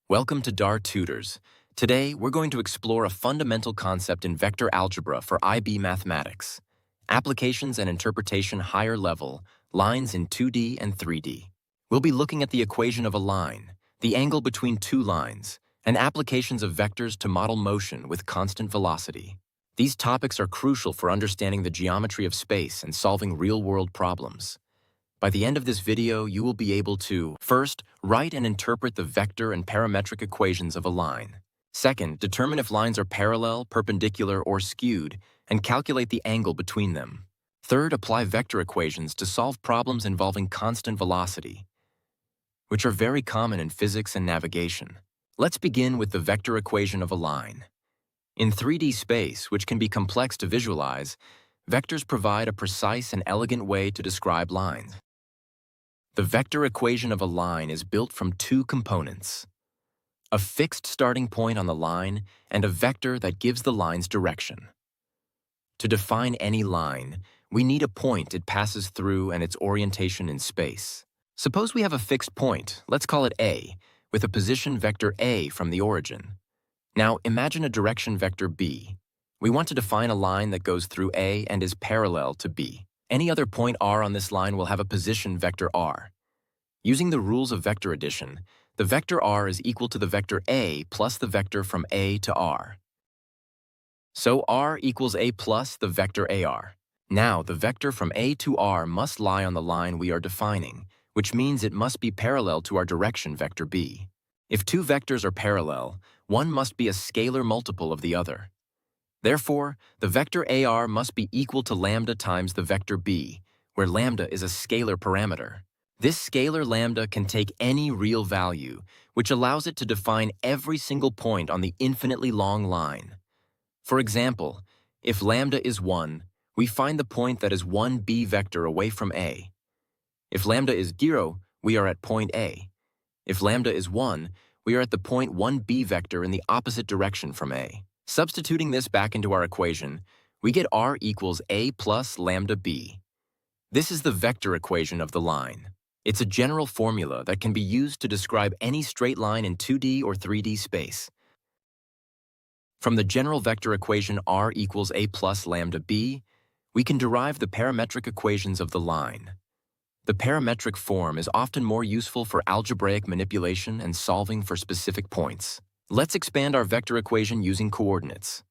Welcome to DAR Tutors. Today, we're going to explore a fundamental concept in vector algebra for IB mathematics. Applications and interpretation higher level, lines in 2D and 3D. We'll be looking at the equation of a line, the angle between two lines, and applications of vectors to model motion with constant velocity. These topics are crucial for understanding the geometry of space and solving real-world problems. By the end of this video, you will be able to, first, write and interpret the vector and parametric equations of a line. Second, determine if lines are parallel, perpendicular, or skewed, and calculate the angle between them. Third, apply vector equations to solve problems involving constant velocity, which are very common in physics and navigation. Let's begin with the vector equation of a line. In 3D space, which can be complex to visualize, vectors provide a precise and elegant way to describe lines. The vector equation of a line is built from two components: a fixed starting point on the line and a vector that gives the line's direction. To define any line, we need a point it passes through and its orientation in space. Suppose we have a fixed point, let's call it A, with a position vector A from the origin. Now imagine a direction vector B. We want to define a line that goes through A and is parallel to B. Any other point R on this line will have a position vector R. Using the rules of vector addition, the vector R is equal to the vector A plus the vector from A to R. So R equals A plus the vector AR. Now the vector from A to R must lie on the line we are defining, which means it must be parallel to our direction vector B. If two vectors are parallel, one must be a scalar multiple of the other. Therefore, the vector AR must be equal to lambda times the vector B, where lambda is a scalar parameter. This scalar lambda can take any real value, which allows it to define every single point on the infinitely long line. For example, if lambda is 1, we find the point that is 1b vector away from A. If lambda is 0, we are at point A. If lambda is 1, we are at the point 1b vector in the opposite direction from A. Substituting this back into our equation, we get R equals A plus lambda B. This is the vector equation of the line. It's a general formula that can be used to describe any straight line in 2D or 3D space. From the general vector equation R equals A plus lambda B, we can derive the parametric equations of the line. The parametric form is often more useful for algebraic manipulation and solving for specific points. Let's expand our vector equation using coordinates.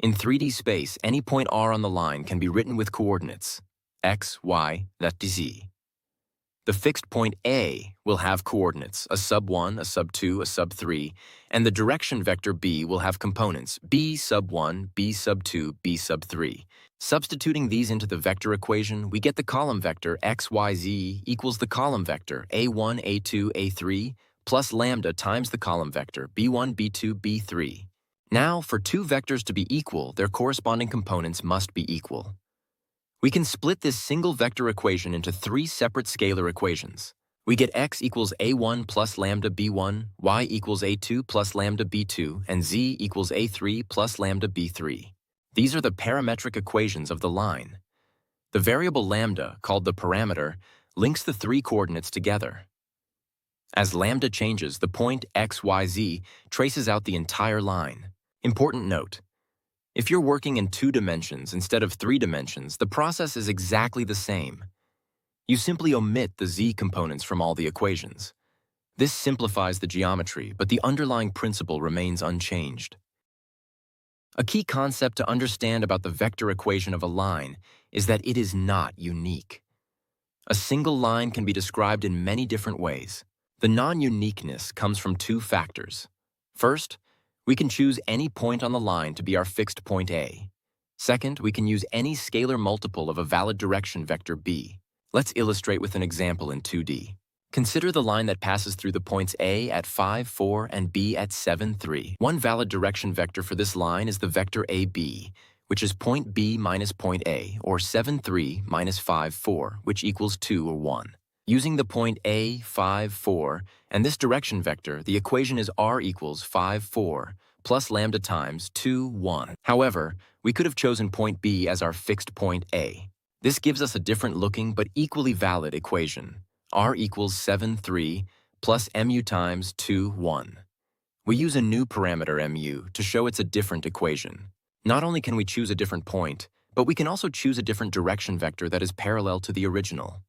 In 3D space, any point R on the line can be written with coordinates x, y, z. The fixed point A will have coordinates a sub 1, a sub 2, a sub 3, and the direction vector B will have components b sub 1, b sub 2, b sub 3. Substituting these into the vector equation, we get the column vector x, y, z equals the column vector a1, a2, a3, plus lambda times the column vector b1, b2, b3. Now, for two vectors to be equal, their corresponding components must be equal. We can split this single vector equation into three separate scalar equations. We get x equals a1 plus lambda b1, y equals a2 plus lambda b2, and z equals a3 plus lambda b3. These are the parametric equations of the line. The variable lambda, called the parameter, links the three coordinates together. As lambda changes, the point x, y, z traces out the entire line. Important note: if you're working in 2 dimensions instead of 3 dimensions, the process is exactly the same. You simply omit the z components from all the equations. This simplifies the geometry, but the underlying principle remains unchanged. A key concept to understand about the vector equation of a line is that it is not unique. A single line can be described in many different ways. The non-uniqueness comes from two factors. First, we can choose any point on the line to be our fixed point A. Second, we can use any scalar multiple of a valid direction vector B. Let's illustrate with an example in 2D. Consider the line that passes through the points A at 5, 4, and B at 7, 3. One valid direction vector for this line is the vector AB, which is point B minus point A, or 7, 3 minus 5, 4, which equals 2 or 1. Using the point A, 5, 4, and this direction vector, the equation is R equals 5, 4, plus lambda times 2, 1. However, we could have chosen point B as our fixed point A. This gives us a different looking but equally valid equation. R equals 7, 3, plus mu times 2, 1. We use a new parameter mu to show it's a different equation. Not only can we choose a different point, but we can also choose a different direction vector that is parallel to the original.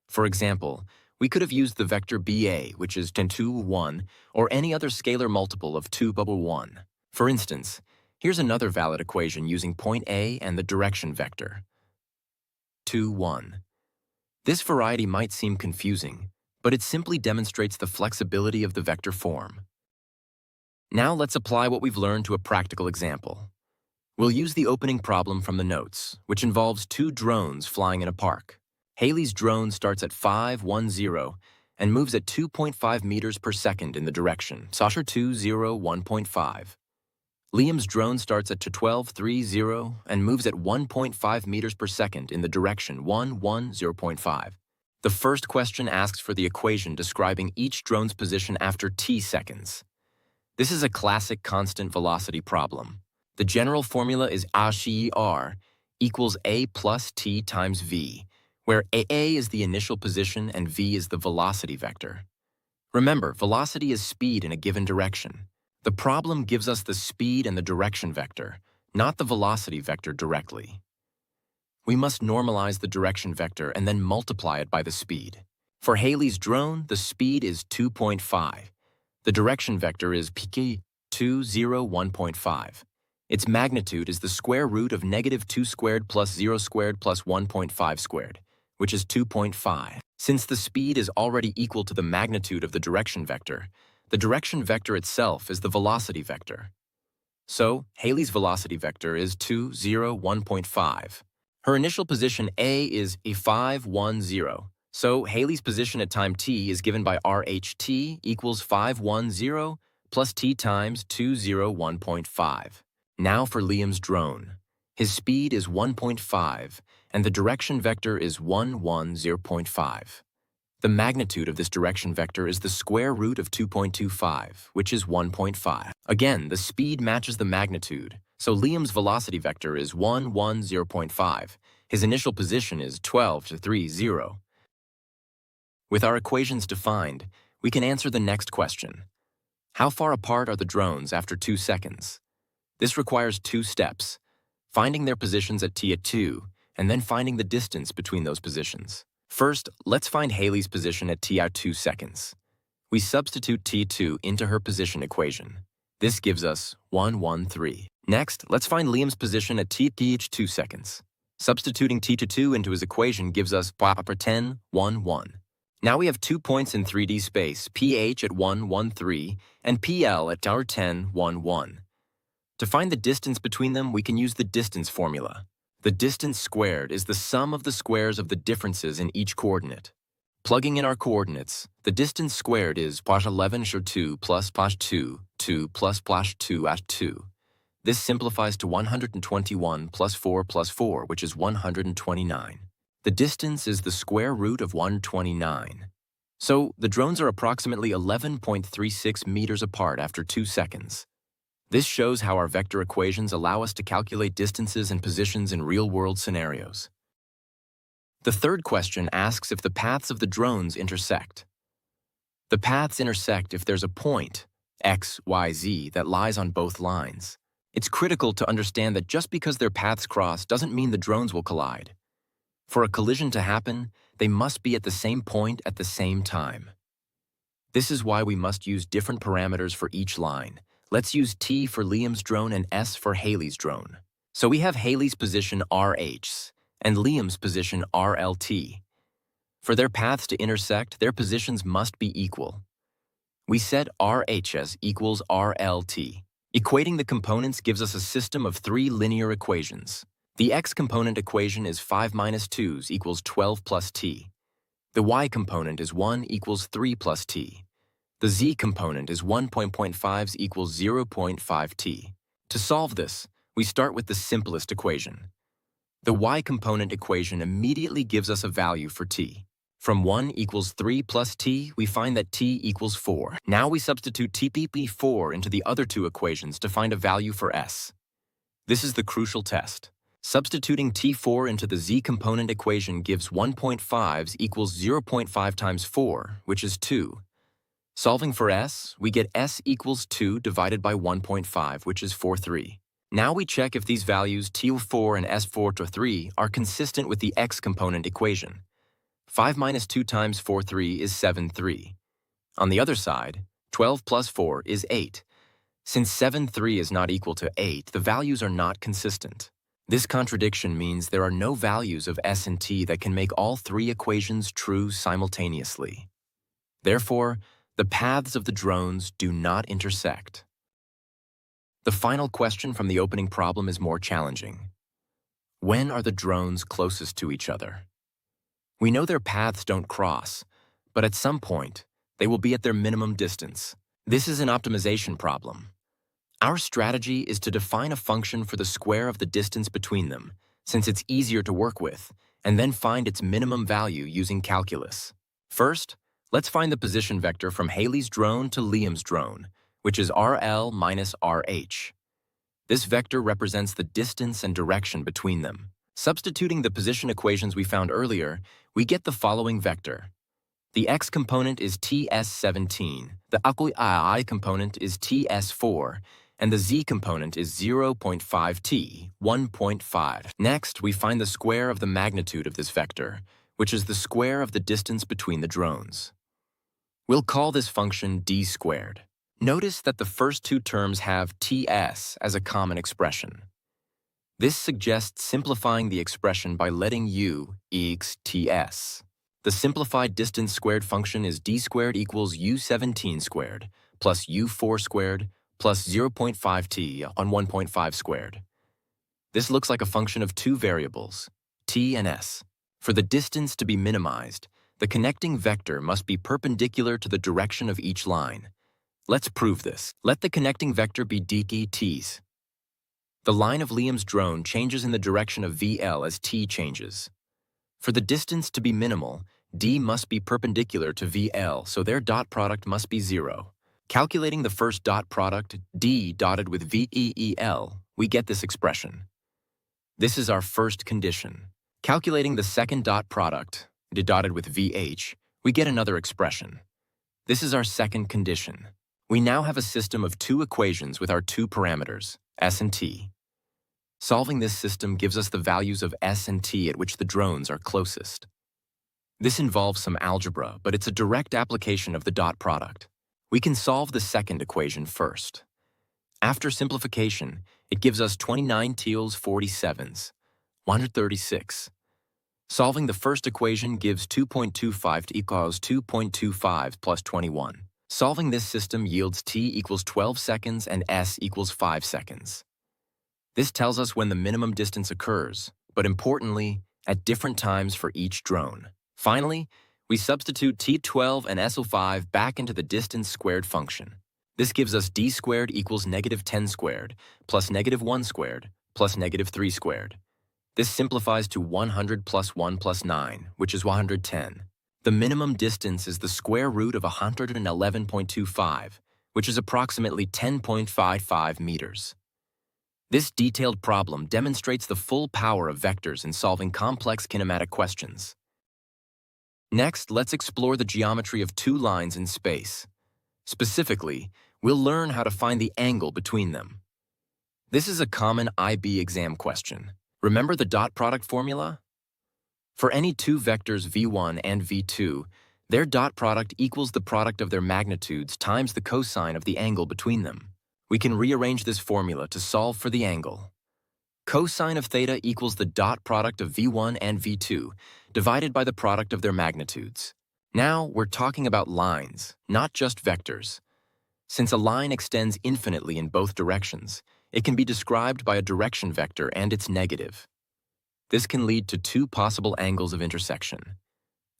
For example, we could have used the vector BA, which is 10, 2, 1, or any other scalar multiple of 2, 1. For instance, here's another valid equation using point A and the direction vector, 2, 1. This variety might seem confusing, but it simply demonstrates the flexibility of the vector form. Now let's apply what we've learned to a practical example. We'll use the opening problem from the notes, which involves two drones flying in a park. Haley's drone starts at 510 and moves at 2.5 meters per second in the direction, Sasha 201.5. Liam's drone starts at 1230 and moves at 1.5 meters per second in the direction, 110.5. The first question asks for the equation describing each drone's position after t seconds. This is a classic constant velocity problem. The general formula is ACR equals A plus T times V, where A is the initial position and V is the velocity vector. Remember, velocity is speed in a given direction. The problem gives us the speed and the direction vector, not the velocity vector directly. We must normalize the direction vector and then multiply it by the speed. For Haley's drone, the speed is 2.5. The direction vector is pk 201.5. Its magnitude is the square root of -2 squared plus 0 squared plus 1.5 squared, which is 2.5. Since the speed is already equal to the magnitude of the direction vector itself is the velocity vector. So, Haley's velocity vector is 201.5. Her initial position A is a 510, so Haley's position at time t is given by RHT equals 510 plus t times 201.5. Now for Liam's drone. His speed is 1.5, and the direction vector is 110.5. The magnitude of this direction vector is the square root of 2.25, which is 1.5. Again, the speed matches the magnitude, so Liam's velocity vector is 110.5. His initial position is 1230. With our equations defined, we can answer the next question. How far apart are the drones after 2 seconds? This requires 2 steps, finding their positions at t at 2, and then finding the distance between those positions. First, let's find Haley's position at t at 2 seconds. We substitute t2 into her position equation. This gives us 113. Next, let's find Liam's position at t each 2 seconds. Substituting t to 2 into his equation gives us 10, 1, 1. Now we have 2 points in 3D space, ph at 113 and pl at 10, 1, 1. To find the distance between them, we can use the distance formula. The distance squared is the sum of the squares of the differences in each coordinate. Plugging in our coordinates, the distance squared is 11 2 plus 2, 2 plus 2 at 2. This simplifies to 121 plus 4 plus 4, which is 129. The distance is the square root of 129. So the drones are approximately 11.36 meters apart after 2 seconds. This shows how our vector equations allow us to calculate distances and positions in real-world scenarios. The third question asks if the paths of the drones intersect. The paths intersect if there's a point, x, y, z, that lies on both lines. It's critical to understand that just because their paths cross doesn't mean the drones will collide. For a collision to happen, they must be at the same point at the same time. This is why we must use different parameters for each line. Let's use T for Liam's drone and S for Haley's drone. So we have Haley's position RH and Liam's position RLT. For their paths to intersect, their positions must be equal. We set RHS equals RLT. Equating the components gives us a system of 3 linear equations. The x component equation is 5 minus 2's equals 12 plus t. The y component is 1 equals 3 plus t. The z component is 1.5's equals 0.5 t. To solve this, we start with the simplest equation. The y component equation immediately gives us a value for t. From 1 equals 3 plus t, we find that t equals 4. Now we substitute TP4 into the other 2 equations to find a value for s. This is the crucial test. Substituting t4 into the z component equation gives 1.5's equals 0.5 times 4, which is 2. Solving for s, we get s equals 2 divided by 1.5, which is 4.3. Now we check if these values T4 and S4-3 are consistent with the x component equation. 5 minus 2 times 4.3 is 7.3. On the other side, 12 plus 4 is 8. Since 7.3 is not equal to 8, the values are not consistent. This contradiction means there are no values of s and t that can make all three equations true simultaneously. Therefore, the paths of the drones do not intersect. The final question from the opening problem is more challenging. When are the drones closest to each other? We know their paths don't cross, but at some point, they will be at their minimum distance. This is an optimization problem. Our strategy is to define a function for the square of the distance between them, since it's easier to work with, and then find its minimum value using calculus. First, let's find the position vector from Haley's drone to Liam's drone, which is RL minus RH. This vector represents the distance and direction between them. Substituting the position equations we found earlier, we get the following vector. The x component is TS17, the y component is TS4, and the z component is 0.5t, 1.5. Next, we find the square of the magnitude of this vector, which is the square of the distance between the drones. We'll call this function d squared. Notice that the first two terms have ts as a common expression. This suggests simplifying the expression by letting u equals ts. The simplified distance squared function is d squared equals u17 squared plus u4 squared plus 0.5t on 1.5 squared. This looks like a function of two variables, t and s. For the distance to be minimized, the connecting vector must be perpendicular to the direction of each line. Let's prove this. Let the connecting vector be dk-t's. The line of Liam's drone changes in the direction of VL as t changes. For the distance to be minimal, d must be perpendicular to VL, so their dot product must be 0. Calculating the first dot product, d dotted with VEL, we get this expression. This is our first condition. Calculating the second dot product, d dotted with VH, we get another expression. This is our second condition. We now have a system of two equations with our two parameters, s and t. Solving this system gives us the values of s and t at which the drones are closest. This involves some algebra, but it's a direct application of the dot product. We can solve the second equation first. After simplification, it gives us 29 teals 47s, 136. Solving the first equation gives 2.25 equals 2.25 plus 21. Solving this system yields t equals 12 seconds and s equals 5 seconds. This tells us when the minimum distance occurs, but importantly, at different times for each drone. Finally, we substitute t12 and SO5 back into the distance squared function. This gives us d squared equals negative 10 squared plus negative 1 squared plus negative 3 squared. This simplifies to 100 plus 1 plus 9, which is 110. The minimum distance is the square root of 111.25, which is approximately 10.55 meters. This detailed problem demonstrates the full power of vectors in solving complex kinematic questions. Next, let's explore the geometry of two lines in space. Specifically, we'll learn how to find the angle between them. This is a common IB exam question. Remember the dot product formula? For any two vectors v1 and v2, their dot product equals the product of their magnitudes times the cosine of the angle between them. We can rearrange this formula to solve for the angle. Cosine of theta equals the dot product of v1 and v2 divided by the product of their magnitudes. Now we're talking about lines, not just vectors. Since a line extends infinitely in both directions, it can be described by a direction vector and its negative. This can lead to two possible angles of intersection,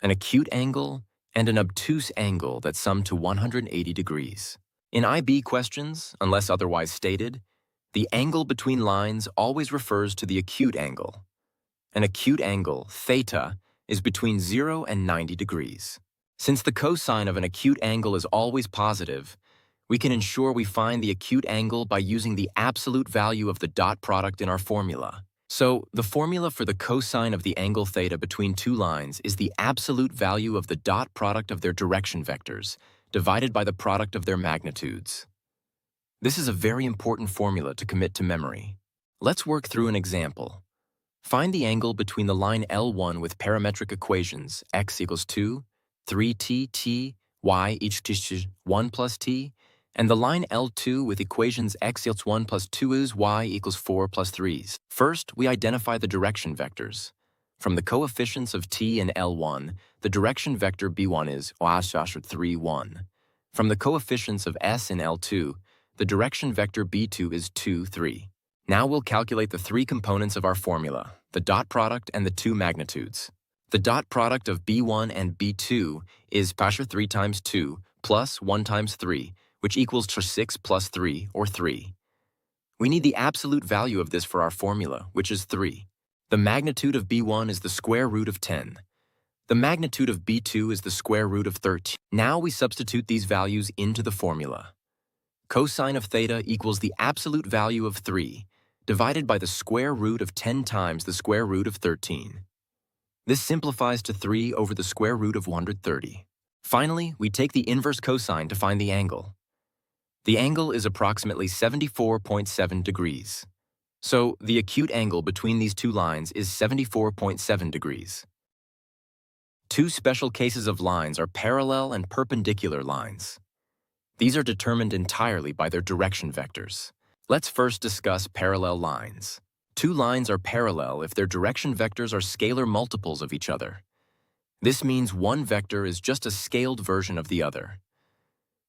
an acute angle and an obtuse angle that sum to 180 degrees. In IB questions, unless otherwise stated, the angle between lines always refers to the acute angle. An acute angle, theta, is between 0 and 90 degrees. Since the cosine of an acute angle is always positive, we can ensure we find the acute angle by using the absolute value of the dot product in our formula. So, the formula for the cosine of the angle theta between two lines is the absolute value of the dot product of their direction vectors, divided by the product of their magnitudes. This is a very important formula to commit to memory. Let's work through an example. Find the angle between the line L1 with parametric equations x equals 2, 3t, t, y equals 1 plus t, and the line L2 with equations x equals 1 plus 2's y equals 4 plus 3's. First, we identify the direction vectors. From the coefficients of t in L1, the direction vector b1 is 3, 1. From the coefficients of s in L2, the direction vector b2 is 2, 3. Now we'll calculate the three components of our formula, the dot product and the two magnitudes. The dot product of b1 and b2 is 3 times 2 plus 1 times 3, which equals 6 plus 3, or 3. We need the absolute value of this for our formula, which is 3. The magnitude of b1 is the square root of 10. The magnitude of b2 is the square root of 13. Now we substitute these values into the formula. Cosine of theta equals the absolute value of 3, divided by the square root of 10 times the square root of 13. This simplifies to 3 over the square root of 130. Finally, we take the inverse cosine to find the angle. The angle is approximately 74.7 degrees. So, the acute angle between these two lines is 74.7 degrees. Two special cases of lines are parallel and perpendicular lines. These are determined entirely by their direction vectors. Let's first discuss parallel lines. Two lines are parallel if their direction vectors are scalar multiples of each other. This means one vector is just a scaled version of the other.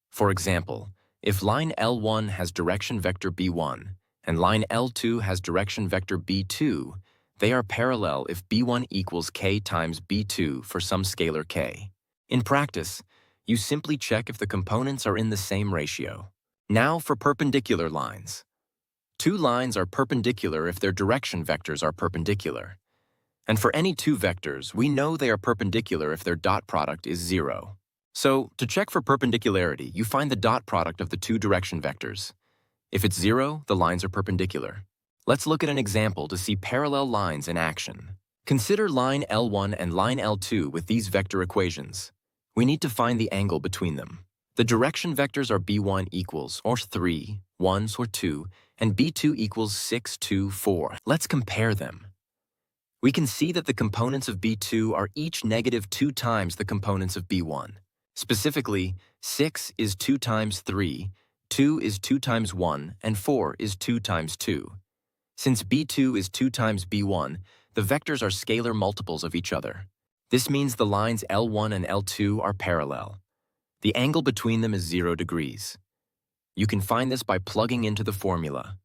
For example, if line L1 has direction vector b1 and line L2 has direction vector b2, they are parallel if b1 equals k times b2 for some scalar k. In practice, you simply check if the components are in the same ratio. Now for perpendicular lines. Two lines are perpendicular if their direction vectors are perpendicular. And for any two vectors, we know they are perpendicular if their dot product is 0. So, to check for perpendicularity, you find the dot product of the two direction vectors. If it's 0, the lines are perpendicular. Let's look at an example to see parallel lines in action. Consider line L1 and line L2 with these vector equations. We need to find the angle between them. The direction vectors are b1 equals, or 3, 1, or 2, and b2 equals 6, 2, 4. Let's compare them. We can see that the components of b2 are each negative 2 times the components of b1. Specifically, 6 is 2 times 3, 2 is 2 times 1, and 4 is 2 times 2. Since b2 is 2 times b1, the vectors are scalar multiples of each other. This means the lines L1 and L2 are parallel. The angle between them is 0 degrees. You can find this by plugging into the formula.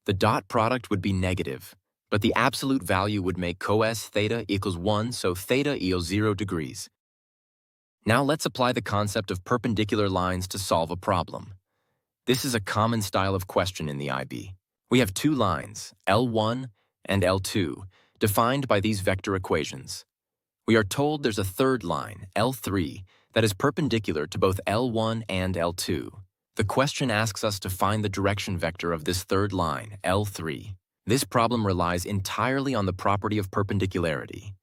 The dot product would be negative, but the absolute value would make cos theta equals 1, so theta equals 0 degrees. Now let's apply the concept of perpendicular lines to solve a problem. This is a common style of question in the IB. We have two lines, L1 and L2, defined by these vector equations. We are told there's a third line, L3, that is perpendicular to both L1 and L2. The question asks us to find the direction vector of this third line, L3. This problem relies entirely on the property of perpendicularity.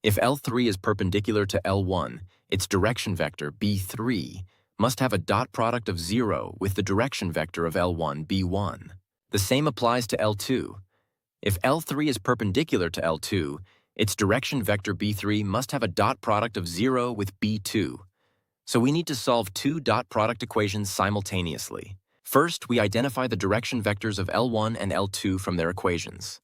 If L3 is perpendicular to L1, its direction vector, B3, must have a dot product of 0 with the direction vector of L1, B1. The same applies to L2. If L3 is perpendicular to L2, its direction vector B3 must have a dot product of 0 with B2. So we need to solve two dot product equations simultaneously. First, we identify the direction vectors of L1 and L2 from their equations.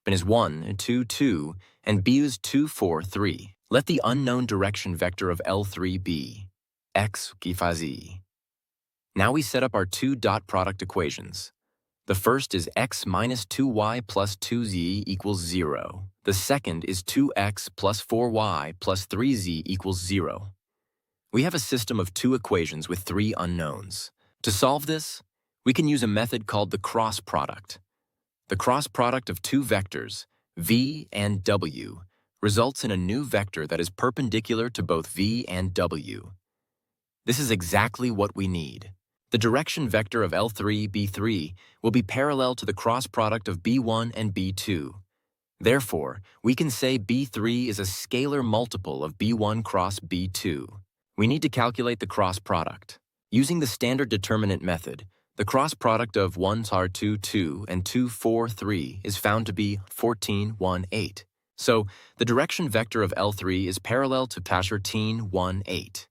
B is 1, 2, 2, and B is 2, 4, 3. Let the unknown direction vector of L3 be x, z. Now we set up our two dot product equations. The first is x minus 2y plus 2z equals 0. The second is 2x plus 4y plus 3z equals 0. We have a system of two equations with three unknowns. To solve this, we can use a method called the cross product. The cross product of two vectors, v and w, results in a new vector that is perpendicular to both v and w. This is exactly what we need. The direction vector of L3, B3 will be parallel to the cross product of B1 and B2. Therefore, we can say B3 is a scalar multiple of B1 cross B2. We need to calculate the cross product. Using the standard determinant method, the cross product of 1 tar 2, 2 and 2, 4, 3 is found to be 14, 1, 8. So, the direction vector of L3 is parallel to 14, 1, 8.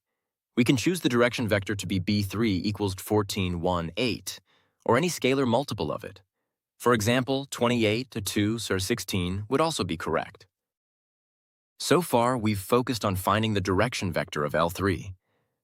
We can choose the direction vector to be B3 equals 14, 1, 8, or any scalar multiple of it. For example, 28 to 2 or 16 would also be correct. So far, we've focused on finding the direction vector of L3.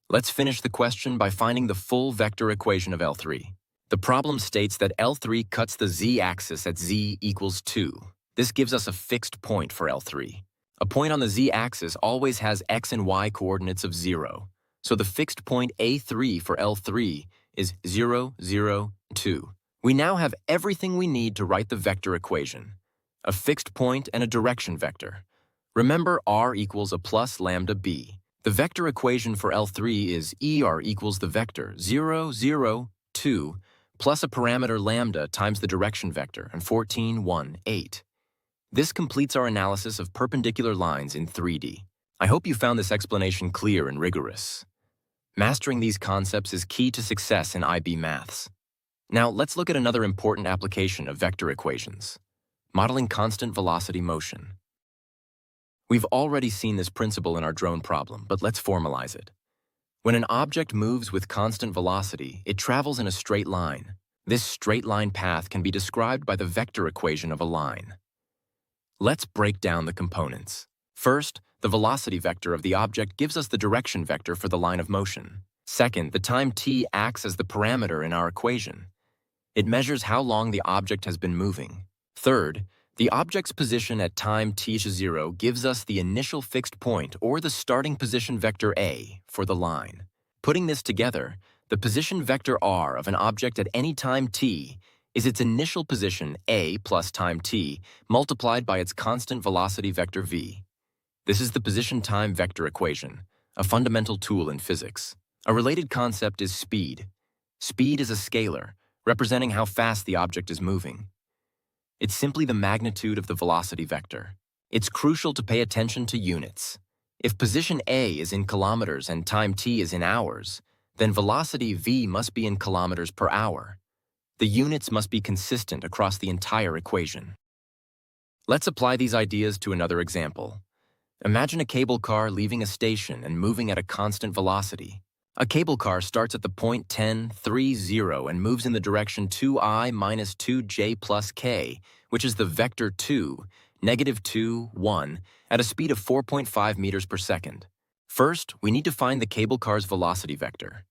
Let's finish the question by finding the full vector equation of L3. The problem states that L3 cuts the z-axis at z equals 2. This gives us a fixed point for L3. A point on the z-axis always has x and y coordinates of 0. So the fixed point A3 for L3 is 0, 0, 2. We now have everything we need to write the vector equation: a fixed point and a direction vector. Remember, r equals a plus lambda b. The vector equation for L3 is ER equals the vector 0, 0, 2 plus a parameter lambda times the direction vector and 14, 1, 8. This completes our analysis of perpendicular lines in 3D. I hope you found this explanation clear and rigorous. Mastering these concepts is key to success in IB Maths. Now, let's look at another important application of vector equations: modeling constant velocity motion. We've already seen this principle in our drone problem, but let's formalize it. When an object moves with constant velocity, it travels in a straight line. This straight line path can be described by the vector equation of a line. Let's break down the components. First, the velocity vector of the object gives us the direction vector for the line of motion. Second, the time t acts as the parameter in our equation. It measures how long the object has been moving. Third, the object's position at time t=0 gives us the initial fixed point, or the starting position vector A, for the line. Putting this together, the position vector r of an object at any time t is its initial position A plus time t multiplied by its constant velocity vector v. This is the position-time vector equation, a fundamental tool in physics. A related concept is speed. Speed is a scalar, representing how fast the object is moving. It's simply the magnitude of the velocity vector. It's crucial to pay attention to units. If position A is in kilometers and time t is in hours, then velocity v must be in kilometers per hour. The units must be consistent across the entire equation. Let's apply these ideas to another example. Imagine a cable car leaving a station and moving at a constant velocity. A cable car starts at the point 10, 3, 0 and moves in the direction 2i minus 2j plus k, which is the vector 2, negative 2, 1, at a speed of 4.5 meters per second. First, we need to find the cable car's velocity vector.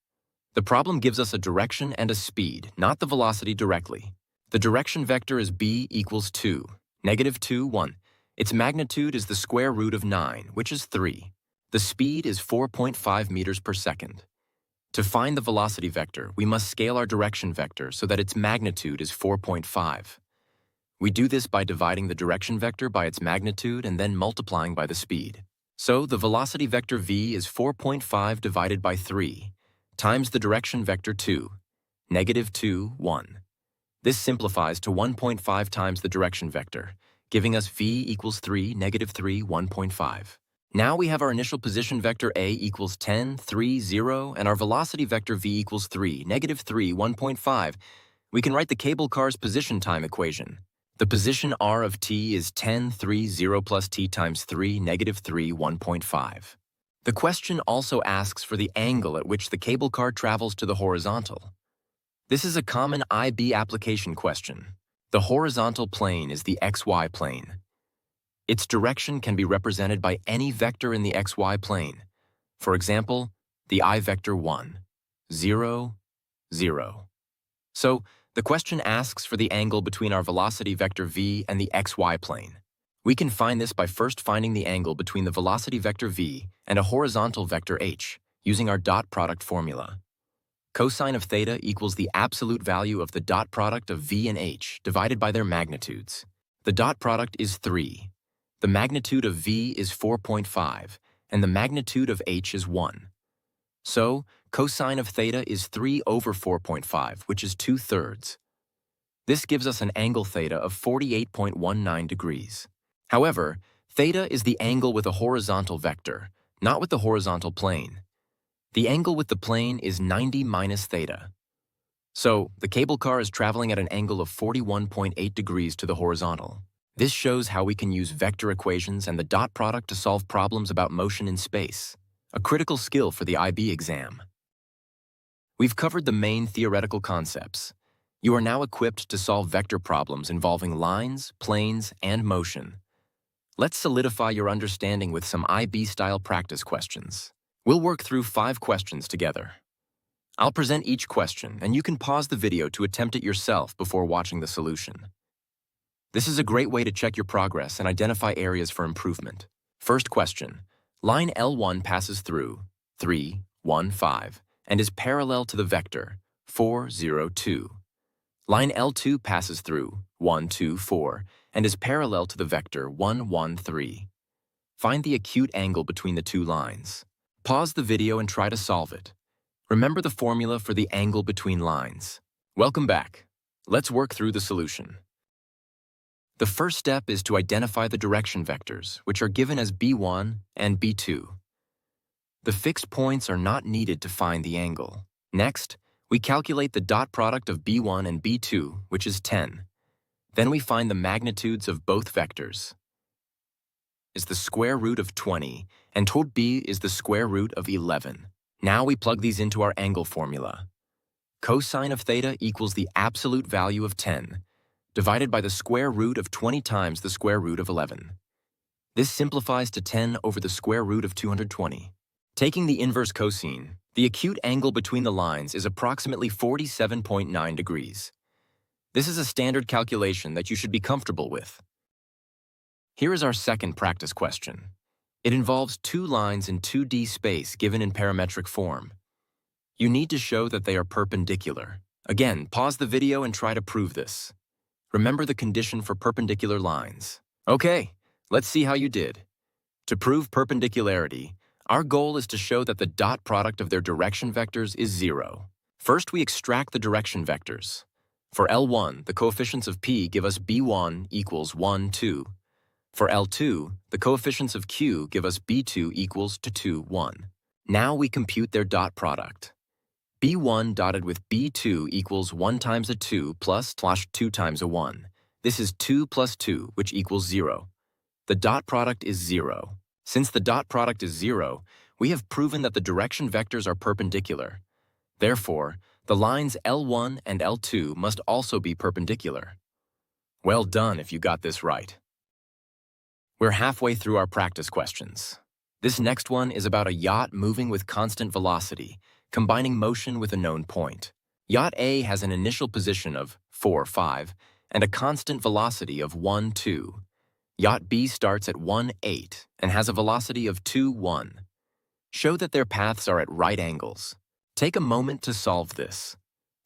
The problem gives us a direction and a speed, not the velocity directly. The direction vector is b equals 2, negative 2, 1. Its magnitude is the square root of 9, which is 3. The speed is 4.5 meters per second. To find the velocity vector, we must scale our direction vector so that its magnitude is 4.5. We do this by dividing the direction vector by its magnitude and then multiplying by the speed. So the velocity vector v is 4.5 divided by 3 times the direction vector 2, negative 2, 1. This simplifies to 1.5 times the direction vector, giving us v equals 3, negative 3, 1.5. Now we have our initial position vector A equals 10, 3, 0, and our velocity vector v equals 3, negative 3, 1.5. We can write the cable car's position time equation. The position r of t is 10, 3, 0 plus t times 3, negative 3, 1.5. The question also asks for the angle at which the cable car travels to the horizontal. This is a common IB application question. The horizontal plane is the xy plane. Its direction can be represented by any vector in the xy plane. For example, the I vector 1, 0, 0. So, the question asks for the angle between our velocity vector v and the xy plane. We can find this by first finding the angle between the velocity vector v and a horizontal vector h, using our dot product formula. Cosine of theta equals the absolute value of the dot product of v and h divided by their magnitudes. The dot product is 3. The magnitude of v is 4.5, and the magnitude of h is 1. So, cosine of theta is 3 over 4.5, which is 2/3. This gives us an angle theta of 48.19 degrees. However, theta is the angle with a horizontal vector, not with the horizontal plane. The angle with the plane is 90 minus theta. So, the cable car is traveling at an angle of 41.8 degrees to the horizontal. This shows how we can use vector equations and the dot product to solve problems about motion in space, a critical skill for the IB exam. We've covered the main theoretical concepts. You are now equipped to solve vector problems involving lines, planes, and motion. Let's solidify your understanding with some IB-style practice questions. We'll work through 5 questions together. I'll present each question, and you can pause the video to attempt it yourself before watching the solution. This is a great way to check your progress and identify areas for improvement. First question. Line L1 passes through 3, 1, 5, and is parallel to the vector 4, 0, 2. Line L2 passes through 1, 2, 4, and is parallel to the vector 1, 1, 3. Find the acute angle between the two lines. Pause the video and try to solve it. Remember the formula for the angle between lines. Welcome back. Let's work through the solution. The first step is to identify the direction vectors, which are given as B1 and B2. The fixed points are not needed to find the angle. Next, we calculate the dot product of B1 and B2, which is 10. Then we find the magnitudes of both vectors. Is the square root of 20, and told B is the square root of 11. Now we plug these into our angle formula. Cosine of theta equals the absolute value of 10, divided by the square root of 20 times the square root of 11. This simplifies to 10 over the square root of 220. Taking the inverse cosine, the acute angle between the lines is approximately 47.9 degrees. This is a standard calculation that you should be comfortable with. Here is our second practice question. It involves two lines in 2D space given in parametric form. You need to show that they are perpendicular. Again, pause the video and try to prove this. Remember the condition for perpendicular lines. Okay, let's see how you did. To prove perpendicularity, our goal is to show that the dot product of their direction vectors is 0. First, we extract the direction vectors. For L1, the coefficients of P give us B1 equals 1, 2. For L2, the coefficients of Q give us B2 equals to 2, 1. Now we compute their dot product. B1 dotted with B2 equals 1 times a 2 plus 2 times a 1. This is 2 plus 2, which equals 0. The dot product is 0. Since the dot product is 0, we have proven that the direction vectors are perpendicular. Therefore, the lines L1 and L2 must also be perpendicular. Well done if you got this right. We're halfway through our practice questions. This next one is about a yacht moving with constant velocity, combining motion with a known point. Yacht A has an initial position of 4, 5, and a constant velocity of 1, 2. Yacht B starts at 1, 8, and has a velocity of 2, 1. Show that their paths are at right angles. Take a moment to solve this.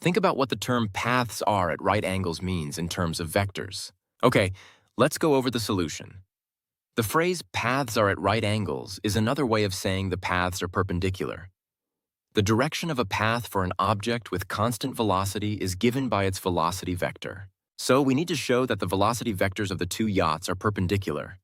Think about what the term paths are at right angles means in terms of vectors. Okay, let's go over the solution. The phrase paths are at right angles is another way of saying the paths are perpendicular. The direction of a path for an object with constant velocity is given by its velocity vector. So we need to show that the velocity vectors of the two yachts are perpendicular.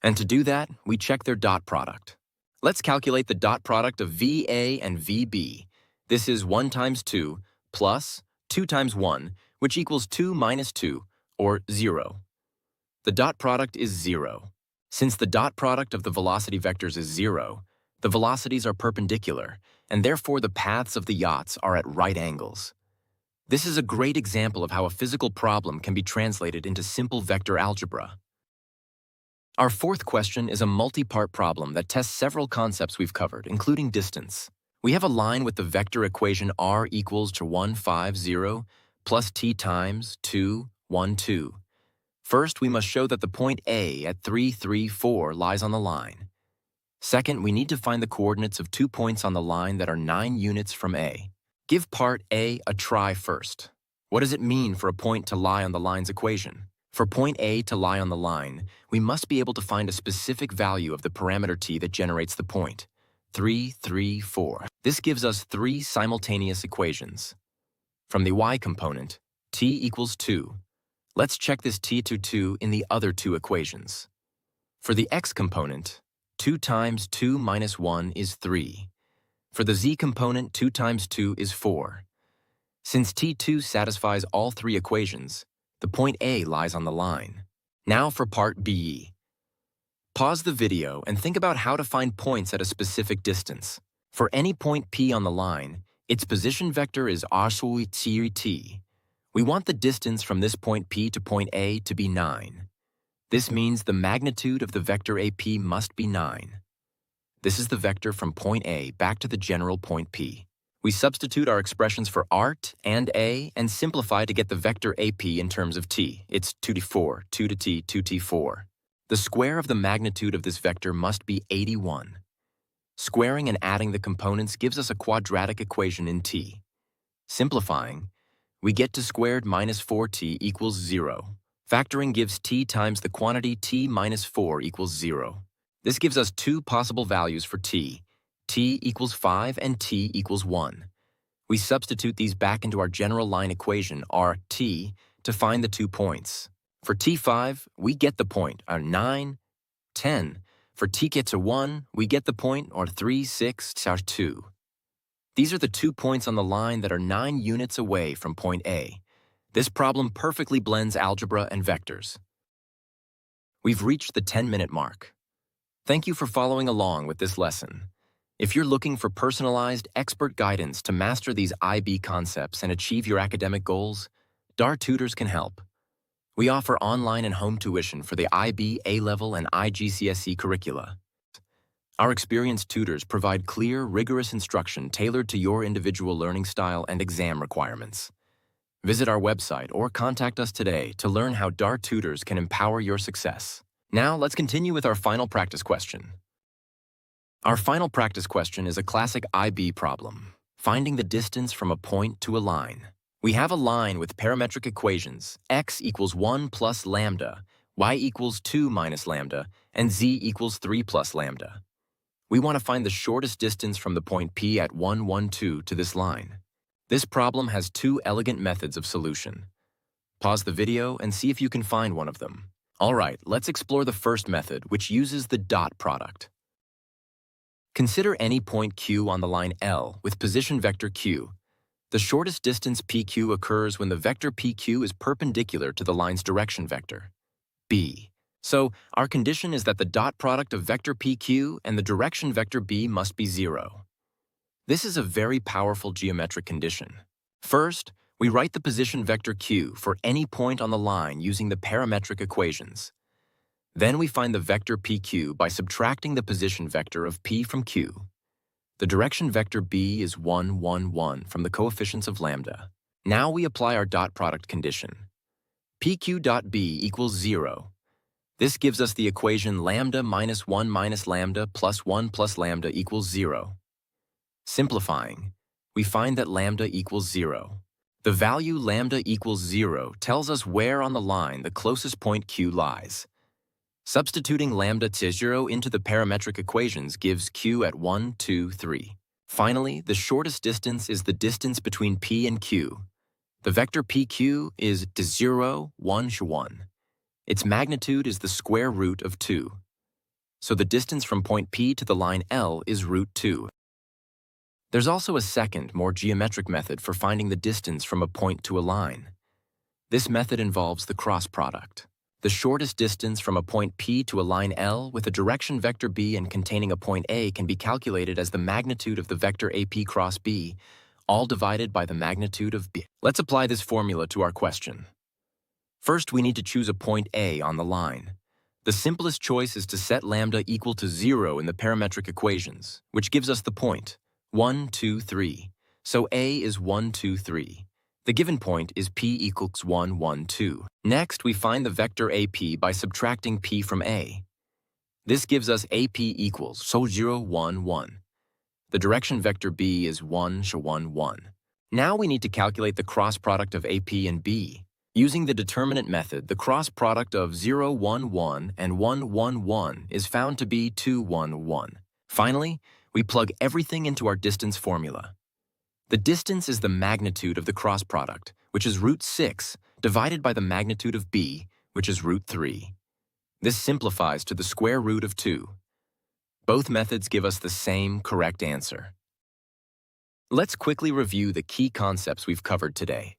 And to do that, we check their dot product. Let's calculate the dot product of VA and VB. This is 1 times 2 plus 2 times 1, which equals 2 minus 2, or 0. The dot product is 0. Since the dot product of the velocity vectors is 0, the velocities are perpendicular, and therefore the paths of the yachts are at right angles. This is a great example of how a physical problem can be translated into simple vector algebra. Our fourth question is a multi-part problem that tests several concepts we've covered, including distance. We have a line with the vector equation r equals to 1, 5, 0 plus t times 2, 1, 2. First, we must show that the point A at 3, 3, 4 lies on the line. Second, we need to find the coordinates of 2 points on the line that are 9 units from A. Give part A a try first. What does it mean for a point to lie on the line's equation? For point A to lie on the line, we must be able to find a specific value of the parameter t that generates the point, 3, 3, 4. This gives us 3 simultaneous equations. From the y component, t equals 2. Let's check this t to 2 in the other 2 equations. For the x component, 2 times 2 minus 1 is 3. For the z component, 2 times 2 is 4. Since T2 satisfies all three equations, the point A lies on the line. Now for part B. Pause the video and think about how to find points at a specific distance. For any point P on the line, its position vector is t. We want the distance from this point P to point A to be 9. This means the magnitude of the vector AP must be 9. This is the vector from point A back to the general point P. We substitute our expressions for art and A and simplify to get the vector AP in terms of t. It's 2t4, 2 to t, 2t4. The square of the magnitude of this vector must be 81. Squaring and adding the components gives us a quadratic equation in t. Simplifying, we get to squared minus 4t equals 0. Factoring gives t times the quantity t minus 4 equals 0. This gives us two possible values for t equals 5 and t equals 1. We substitute these back into our general line equation, rt, to find the 2 points. For t5, we get the point, 9, 10. For t gets a 1, we get the point, 3, 6, 2. These are the 2 points on the line that are 9 units away from point A. This problem perfectly blends algebra and vectors. We've reached the 10-minute mark. Thank you for following along with this lesson. If you're looking for personalized, expert guidance to master these IB concepts and achieve your academic goals, DAR Tutors can help. We offer online and home tuition for the IB, A-Level, and IGCSE curricula. Our experienced tutors provide clear, rigorous instruction tailored to your individual learning style and exam requirements. Visit our website or contact us today to learn how DAR Tutors can empower your success. Now, let's continue with our final practice question. Our final practice question is a classic IB problem, finding the distance from a point to a line. We have a line with parametric equations, x equals 1 plus lambda, y equals 2 minus lambda, and z equals 3 plus lambda. We want to find the shortest distance from the point P at 1, 1, 2 to this line. This problem has 2 elegant methods of solution. Pause the video and see if you can find one of them. All right, let's explore the first method, which uses the dot product. Consider any point Q on the line L with position vector Q. The shortest distance PQ occurs when the vector PQ is perpendicular to the line's direction vector, B. So, our condition is that the dot product of vector PQ and the direction vector B must be 0. This is a very powerful geometric condition. First, we write the position vector Q for any point on the line using the parametric equations. Then we find the vector PQ by subtracting the position vector of P from Q. The direction vector B is 1, 1, 1 from the coefficients of lambda. Now we apply our dot product condition. PQ dot B equals 0. This gives us the equation lambda minus 1 minus lambda plus 1 plus lambda equals 0. Simplifying, we find that lambda equals 0. The value lambda equals 0 tells us where on the line the closest point Q lies. Substituting lambda t0 into the parametric equations gives Q at 1, 2, 3. Finally, the shortest distance is the distance between P and Q. The vector PQ is d0, 1, 1. Its magnitude is the square root of 2. So the distance from point P to the line L is root 2. There's also a second, more geometric method for finding the distance from a point to a line. This method involves the cross product. The shortest distance from a point P to a line L with a direction vector B and containing a point A can be calculated as the magnitude of the vector AP cross B, all divided by the magnitude of B. Let's apply this formula to our question. First, we need to choose a point A on the line. The simplest choice is to set lambda equal to 0 in the parametric equations, which gives us the point, 1, 2, 3. So A is 1, 2, 3. The given point is P equals 1, 1, 2. Next, we find the vector AP by subtracting P from A. This gives us AP equals 0, 1, 1. The direction vector B is 1, 1, 1. Now we need to calculate the cross product of AP and B. Using the determinant method, the cross product of 0, 1, 1 and 1, 1, 1 is found to be 2, 1, 1. Finally, we plug everything into our distance formula. The distance is the magnitude of the cross product, which is root 6, divided by the magnitude of B, which is root 3. This simplifies to the square root of 2. Both methods give us the same correct answer. Let's quickly review the key concepts we've covered today.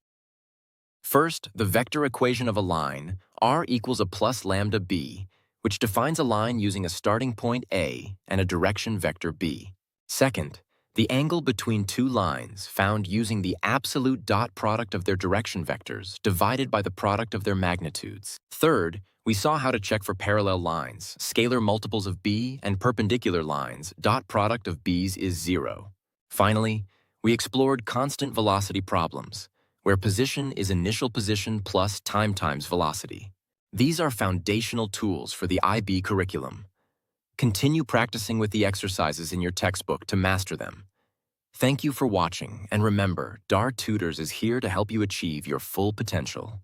First, the vector equation of a line, r equals a plus lambda b, which defines a line using a starting point A and a direction vector b. Second, the angle between two lines found using the absolute dot product of their direction vectors divided by the product of their magnitudes. Third, we saw how to check for parallel lines, scalar multiples of b, and perpendicular lines, dot product of b's is 0. Finally, we explored constant velocity problems, where position is initial position plus time times velocity. These are foundational tools for the IB curriculum. Continue practicing with the exercises in your textbook to master them. Thank you for watching, and remember, DAR Tutors is here to help you achieve your full potential.